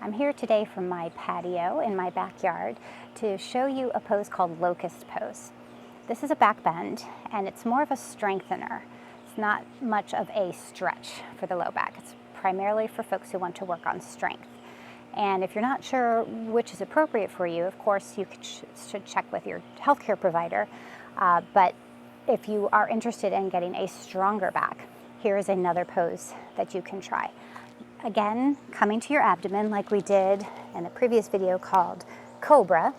I'm here today from my patio in my backyard to show you a pose called Locust Pose. This is a back bend and it's more of a strengthener. It's not much of a stretch for the low back. It's primarily for folks who want to work on strength. And if you're not sure which is appropriate for you, of course you should check with your healthcare provider. But if you are interested in getting a stronger back, here is another pose that you can try. Again, coming to your abdomen like we did in the previous video called Cobra.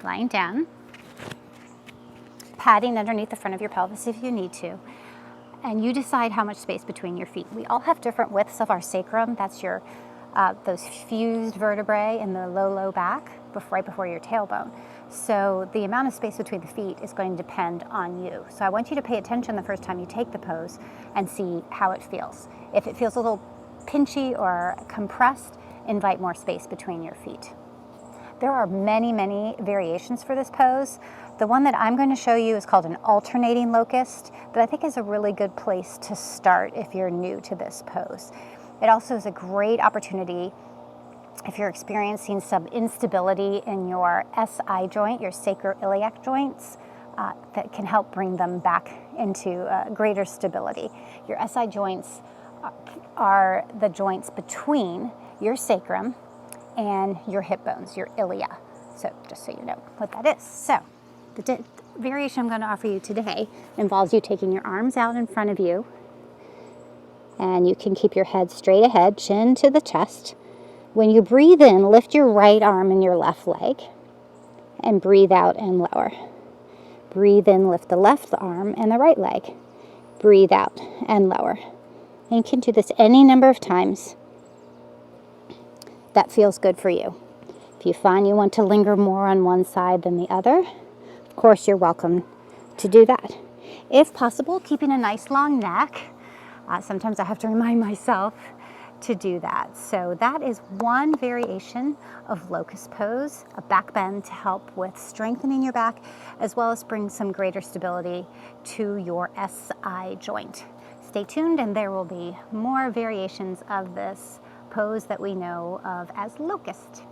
Lying down, padding underneath the front of your pelvis if you need to, and you decide how much space between your feet. We all have different widths of our sacrum. That's your those fused vertebrae in the low back, right before your tailbone. So the amount of space between the feet is going to depend on you. So I want you to pay attention the first time you take the pose and see how it feels. If it feels a little pinchy or compressed, invite more space between your feet. There are many variations for this pose. The one that I'm going to show you is called an alternating locust, that I think is a really good place to start if you're new to this pose. It also is a great opportunity if you're experiencing some instability in your SI joint, your sacroiliac joints, that can help bring them back into greater stability. Your SI joints are the joints between your sacrum and your hip bones, your ilia. So just so you know what that is. So the variation I'm going to offer you today involves you taking your arms out in front of you, and you can keep your head straight ahead, chin to the chest. When you breathe in, lift your right arm and your left leg, and breathe out and lower. Breathe in, lift the left arm and the right leg. Breathe out and lower. And you can do this any number of times that feels good for you. If you find you want to linger more on one side than the other, of course you're welcome to do that. If possible, keeping a nice long neck. Sometimes I have to remind myself to do that. So that is one variation of Locust Pose, a back bend to help with strengthening your back, as well as bring some greater stability to your SI joint. Stay tuned and there will be more variations of this pose that we know of as Locust.